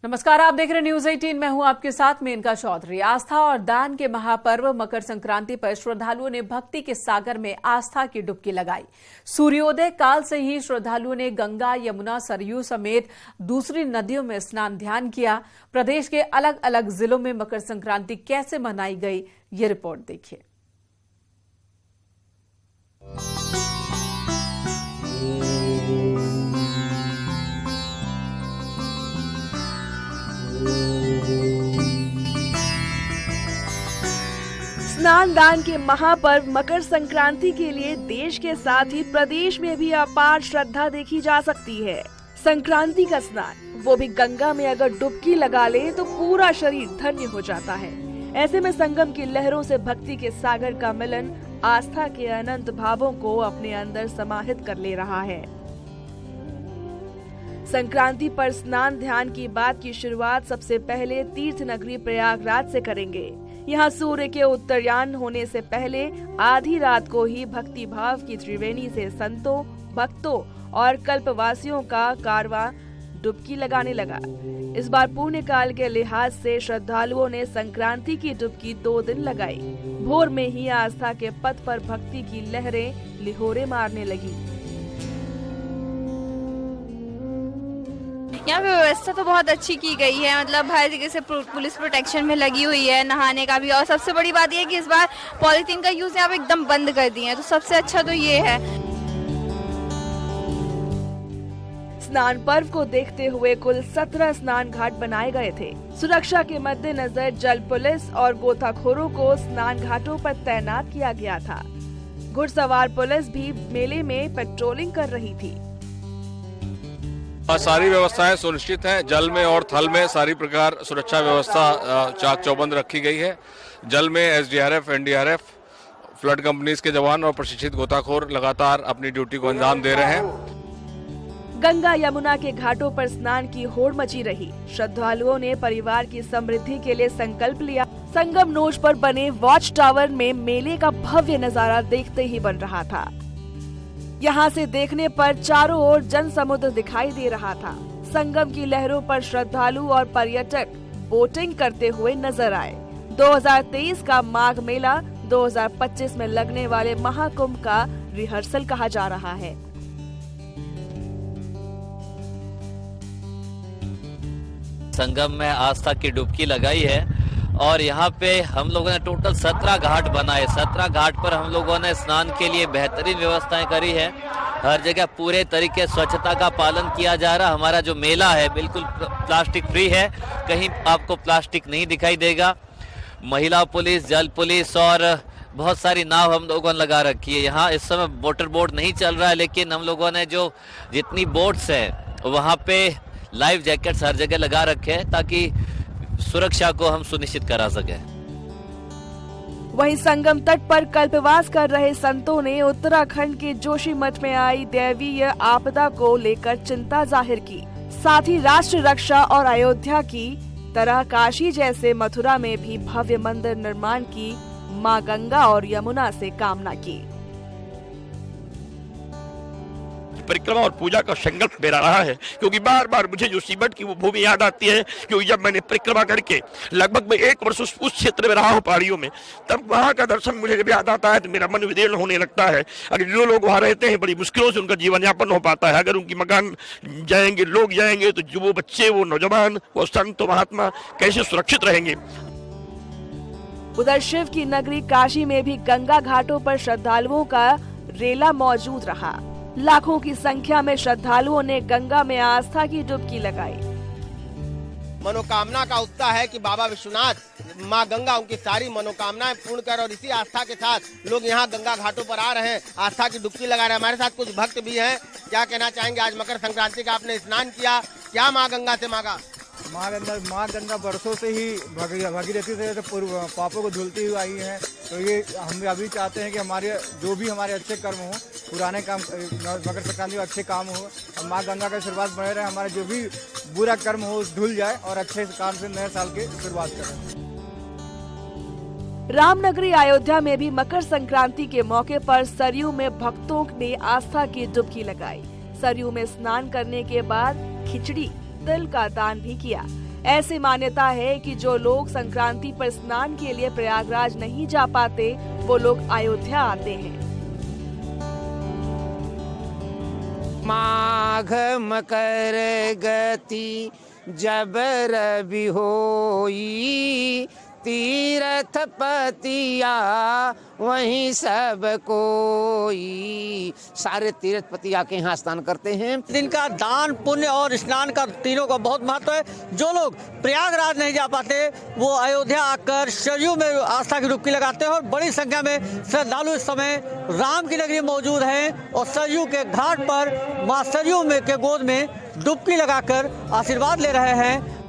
नमस्कार, आप देख रहे हैं न्यूज 18। मैं हूं आपके साथ मेनका चौधरी। आस्था और दान के महापर्व मकर संक्रांति पर श्रद्धालुओं ने भक्ति के सागर में आस्था की डुबकी लगाई। सूर्योदय काल से ही श्रद्धालुओं ने गंगा, यमुना, सरयू समेत दूसरी नदियों में स्नान ध्यान किया। प्रदेश के अलग अलग जिलों में मकर संक्रांति कैसे मनाई गई, ये रिपोर्ट देखिए। स्नान दान के महापर्व मकर संक्रांति के लिए देश के साथ ही प्रदेश में भी अपार श्रद्धा देखी जा सकती है। संक्रांति का स्नान, वो भी गंगा में अगर डुबकी लगा ले तो पूरा शरीर धन्य हो जाता है। ऐसे में संगम की लहरों से भक्ति के सागर का मिलन आस्था के अनंत भावों को अपने अंदर समाहित कर ले रहा है। संक्रांति पर स्नान ध्यान की बात की शुरुआत सबसे पहले तीर्थ नगरी प्रयागराज से करेंगे। यहाँ सूर्य के उत्तरायण होने से पहले आधी रात को ही भक्ति भाव की त्रिवेणी से संतों, भक्तों और कल्पवासियों का कारवां डुबकी लगाने लगा। इस बार पुण्य काल के लिहाज से श्रद्धालुओं ने संक्रांति की डुबकी 2 दिन लगाई। भोर में ही आस्था के पथ पर भक्ति की लहरें लिहोरे मारने लगी। यहाँ पे व्यवस्था तो बहुत अच्छी की गई है, मतलब हर तरीके से पुलिस प्रोटेक्शन में लगी हुई है, नहाने का भी। और सबसे बड़ी बात यह है कि इस बार पॉलीथीन का यूज यहाँ पे एकदम बंद कर दिए हैं, तो सबसे अच्छा तो ये है। स्नान पर्व को देखते हुए कुल 17 स्नान घाट बनाए गए थे। सुरक्षा के मद्देनजर जल पुलिस और गोताखोरों को स्नान घाटों पर तैनात किया गया था। घुड़सवार पुलिस भी मेले में पेट्रोलिंग कर रही थी। सारी व्यवस्थाएं सुनिश्चित हैं। जल में और थल में सारी प्रकार सुरक्षा व्यवस्था चाक चौबंद रखी गई है। जल में एसडीआरएफ, एनडीआरएफ, फ्लड कंपनीज के जवान और प्रशिक्षित गोताखोर लगातार अपनी ड्यूटी को अंजाम दे रहे हैं। गंगा यमुना के घाटों पर स्नान की होड़ मची रही। श्रद्धालुओं ने परिवार की समृद्धि के लिए संकल्प लिया। संगम नोच पर बने वॉच टावर में मेले का भव्य नजारा देखते ही बन रहा था। यहाँ से देखने पर चारों ओर जन समुद्र दिखाई दे रहा था। संगम की लहरों पर श्रद्धालु और पर्यटक बोटिंग करते हुए नजर आए। 2023 का माघ मेला 2025 में लगने वाले महाकुंभ का रिहर्सल कहा जा रहा है। संगम में आस्था की डुबकी लगाई है और यहाँ पे हम लोगों ने टोटल 17 घाट बनाए। 17 घाट पर हम लोगों ने स्नान के लिए बेहतरीन व्यवस्थाएं करी है। हर जगह पूरे तरीके स्वच्छता का पालन किया जा रहा। हमारा जो मेला है बिल्कुल प्लास्टिक फ्री है, कहीं आपको प्लास्टिक नहीं दिखाई देगा। महिला पुलिस, जल पुलिस और बहुत सारी नाव हम लोगों ने लगा रखी है। यहाँ इस समय मोटर बोट नहीं चल रहा है, लेकिन हम लोगों ने जो जितनी बोट्स हैं वहाँ पे लाइफ जैकेट्स हर जगह लगा रखे हैं ताकि सुरक्षा को हम सुनिश्चित करा सके। वहीं संगम तट पर कल्पवास कर रहे संतों ने उत्तराखंड के जोशीमठ में आई दैवीय आपदा को लेकर चिंता जाहिर की। साथ ही राष्ट्र रक्षा और अयोध्या की तरह काशी जैसे मथुरा में भी भव्य मंदिर निर्माण की मां गंगा और यमुना से कामना की। परिक्रमा और पूजा का संकल्प मेरा रहा है, क्योंकि बार बार मुझे जो सीमेंट की वो भूमि याद आती है। क्योंकि जब मैंने परिक्रमा करके लगभग मैं 1 वर्ष उस क्षेत्र में रहा हूँ पहाड़ियों में, तब वहाँ का दर्शन मुझे जब याद आता है तो मेरा मन विदीर्ण होने लगता है। अगर जो लोग वहाँ रहते हैं बड़ी मुश्किलों से उनका जीवन यापन हो पाता है। अगर उनकी मकान जाएंगे, लोग जाएंगे, तो जो वो बच्चे, वो नौजवान, वो संत, महात्मा कैसे सुरक्षित रहेंगे। उधर शिव की नगरी काशी में भी गंगा घाटों पर श्रद्धालुओं का रेला मौजूद रहा। लाखों की संख्या में श्रद्धालुओं ने गंगा में आस्था की डुबकी लगाई। मनोकामना का उत्साह है कि बाबा विश्वनाथ, माँ गंगा उनकी सारी मनोकामनाएं पूर्ण कर, और इसी आस्था के साथ लोग यहाँ गंगा घाटों पर आ रहे हैं, आस्था की डुबकी लगा रहे हैं। हमारे साथ कुछ भक्त भी हैं। क्या कहना चाहेंगे? आज मकर संक्रांति का आपने स्नान किया, क्या माँ गंगा से मांगा? माँ गंगा बरसों से ही भागीरथी से तो पापों को धुलती हुई आई है। तो ये हम अभी चाहते हैं कि हमारे जो भी हमारे अच्छे कर्म हो, पुराने काम, मकर संक्रांति में अच्छे काम हो, और माँ गंगा का आशीर्वाद बने रहे। हमारे जो भी बुरा कर्म हो धुल जाए और अच्छे काम से नए साल की शुरुआत करें। रामनगरी अयोध्या में भी मकर संक्रांति के मौके पर सरयू में भक्तों ने आस्था की डुबकी लगाई। सरयू में स्नान करने के बाद खिचड़ी, तिल का दान भी किया। ऐसी मान्यता है कि जो लोग संक्रांति पर स्नान के लिए प्रयागराज नहीं जा पाते, वो लोग अयोध्या आते हैं। माघ मकर गति जब रवि होई, तीर्थ पतिया वहीं सब कोई। सारे तीर्थ पति आके यहाँ स्नान करते हैं। दिन का दान पुण्य और स्नान का तीनों का बहुत महत्व है। जो लोग प्रयागराज नहीं जा पाते वो अयोध्या आकर सरयू में आस्था की डुबकी लगाते हैं और बड़ी संख्या में श्रद्धालु इस समय राम की नगरी मौजूद हैं और सरयू के घाट पर मां सरयू में के गोद में डुबकी लगाकर आशीर्वाद ले रहे हैं।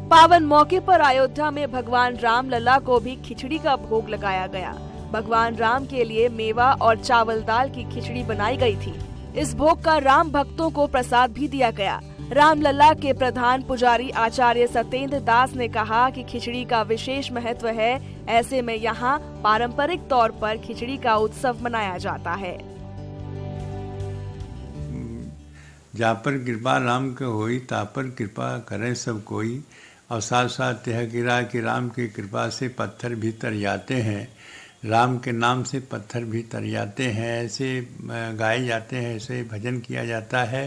पावन मौके पर अयोध्या में भगवान राम लला को भी खिचड़ी का भोग लगाया गया। भगवान राम के लिए मेवा और चावल दाल की खिचड़ी बनाई गई थी। इस भोग का राम भक्तों को प्रसाद भी दिया गया। रामलला के प्रधान पुजारी आचार्य सत्येंद्र दास ने कहा कि खिचड़ी का विशेष महत्व है। ऐसे में यहाँ पारंपरिक तौर पर खिचड़ी का उत्सव मनाया जाता है। जहाँ पर कृपा राम के होई, ता पर कृपा करे सब कोई। और साथ साथ यह गिरा कि राम की कृपा से पत्थर भी तर जाते हैं, राम के नाम से पत्थर भी तर जाते हैं, ऐसे गाए जाते हैं, ऐसे भजन किया जाता है।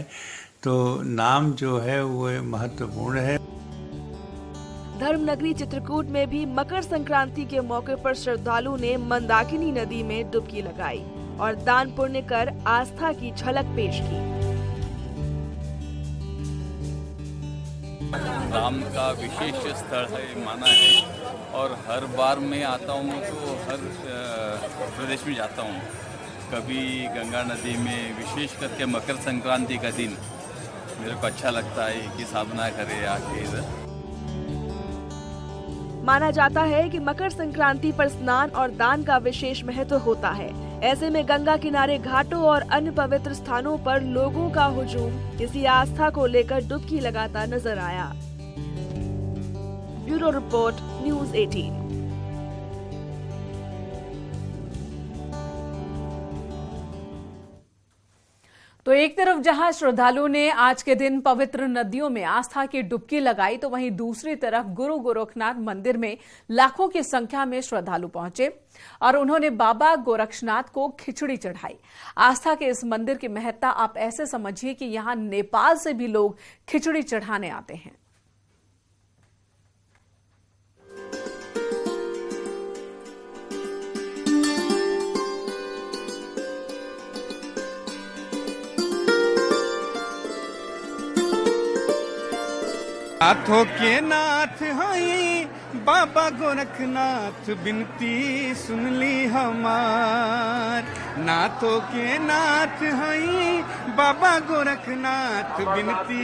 तो नाम जो है वो महत्वपूर्ण है। धर्मनगरी चित्रकूट में भी मकर संक्रांति के मौके पर श्रद्धालु ने मंदाकिनी नदी में डुबकी लगाई और दान पुण्य कर आस्था की झलक पेश की। राम का विशेष स्थल है माना है और हर बार मैं आता हूँ तो हर प्रदेश में जाता हूँ। कभी गंगा नदी में, विशेष करके मकर संक्रांति का दिन मेरे को अच्छा लगता है कि साधना करे आके इधर। माना जाता है कि मकर संक्रांति पर स्नान और दान का विशेष महत्व होता है। ऐसे में गंगा किनारे घाटों और अन्य पवित्र स्थानों पर लोगों का हुजूम इसी आस्था को लेकर डुबकी लगाता नजर आया। Bureau report, news 18। तो एक तरफ जहां श्रद्धालुओं ने आज के दिन पवित्र नदियों में आस्था की डुबकी लगाई, तो वहीं दूसरी तरफ गुरु गोरखनाथ मंदिर में लाखों की संख्या में श्रद्धालु पहुंचे और उन्होंने बाबा गोरक्षनाथ को खिचड़ी चढ़ाई। आस्था के इस मंदिर की महत्ता आप ऐसे समझिए कि यहां नेपाल से भी लोग खिचड़ी चढ़ाने आते हैं। नाथों के नाथ हई बाबा गोरखनाथ, बिनती सुन ली हमार। नाथों के नाथ हई बाबा गोरखनाथ, बिनती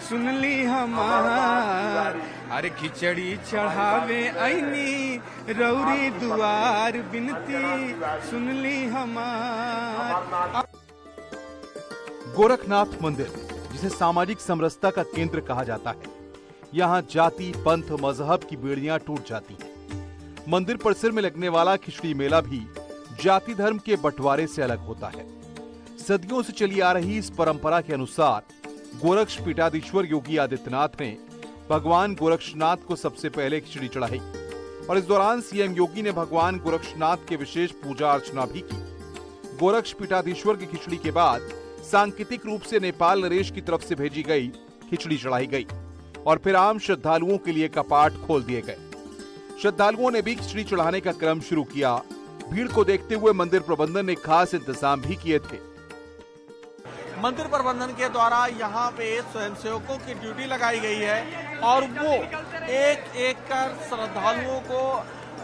सुन ली हमार। अरे खिचड़ी चढ़ावे ऐनी रौरी दुआर, बिनती सुन ली हमार। गोरखनाथ मंदिर, जिसे सामाजिक समरसता का केंद्र कहा जाता है, यहाँ जाति, पंथ, मजहब की बेड़ियां टूट जाती हैं। मंदिर परिसर में लगने वाला खिचड़ी मेला भी जाति धर्म के बंटवारे से अलग होता है। सदियों से चली आ रही इस परंपरा के अनुसार गोरक्ष पीठाधीश्वर योगी आदित्यनाथ ने भगवान गोरक्षनाथ को सबसे पहले खिचड़ी चढ़ाई और इस दौरान सीएम योगी ने भगवान गोरक्षनाथ के विशेष पूजा अर्चना भी की। गोरक्ष पीठाधीश्वर की खिचड़ी के बाद सांकेतिक रूप से नेपाल नरेश की तरफ से भेजी गई खिचड़ी चढ़ाई गई और फिर आम श्रद्धालुओं के लिए कपाट खोल दिए गए। श्रद्धालुओं ने भी खिचड़ी चढ़ाने का क्रम शुरू किया। भीड़ को देखते हुए मंदिर प्रबंधन ने खास इंतजाम भी किए थे। मंदिर प्रबंधन के द्वारा यहाँ पे स्वयंसेवकों की ड्यूटी लगाई गई है और वो एक एक कर श्रद्धालुओं को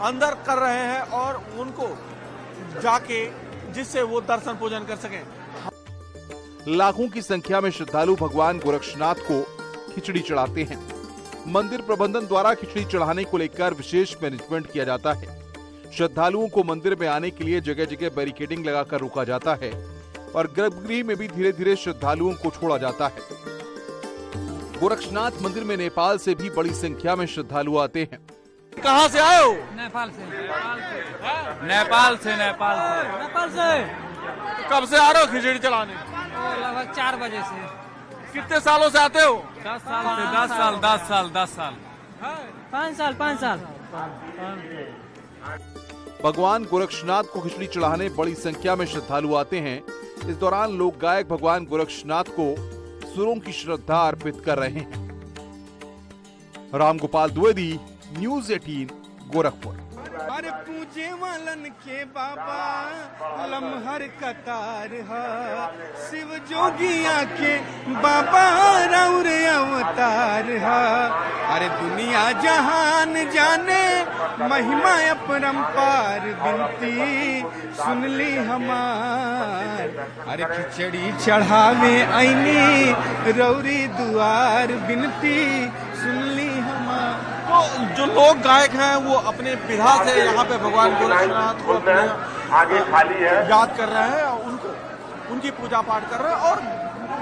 अंदर कर रहे हैं और उनको जाके जिससे वो दर्शन पूजन कर सकें। लाखों की संख्या में श्रद्धालु भगवान गोरक्षनाथ को खिचड़ी चढ़ाते हैं। मंदिर प्रबंधन द्वारा खिचड़ी चढ़ाने को लेकर विशेष मैनेजमेंट किया जाता है। श्रद्धालुओं को मंदिर में आने के लिए जगह जगह बैरिकेडिंग लगाकर रोका जाता है और गर्भगृह में भी धीरे धीरे श्रद्धालुओं को छोड़ा जाता है। गोरक्षनाथ मंदिर में नेपाल से भी बड़ी संख्या में श्रद्धालु आते हैं। कहाँ से आए हो? नेपाल से। नेपाल से। कब से आ रहे हो खिचड़ी चढ़ाने? लगभग 4 बजे से। कितने सालों से आते हो? 10 साल से 10 साल 10 साल 10 साल 5 साल। भगवान गोरक्षनाथ को खिचड़ी चढ़ाने बड़ी संख्या में श्रद्धालु आते हैं। इस दौरान लोक गायक भगवान गोरक्षनाथ को सुरों की श्रद्धा अर्पित कर रहे हैं। रामगोपाल द्विवेदी, न्यूज़ 18 गोरखपुर। अरे पूजे वालन के बाबा लम्हर कतार हा, शिव जोगिया के बाबा रौर अवतार हा। अरे दुनिया जहान जाने महिमा अपरंपार, बिनती सुन ली हमार। अरे खिचड़ी चढ़ावे आईनी रौरी दुआर, बिनती सुन ली हमार। तो जो लोग गायक हैं वो अपने विधा से यहाँ पे भगवान गोरक्षनाथ को आगे खाली है याद कर रहे हैं और उनकी पूजा पाठ कर रहे हैं और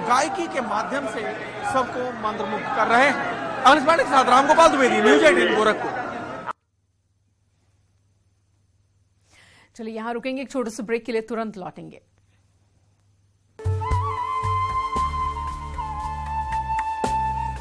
गायकी के माध्यम से सबको मंत्रमुग्ध कर रहे हैं। अनिल पांडे के साथ रामगोपाल द्विवेदी, न्यूज़ 18 गोरखपुर। चलिए यहाँ रुकेंगे, एक छोटे से ब्रेक के लिए तुरंत लौटेंगे।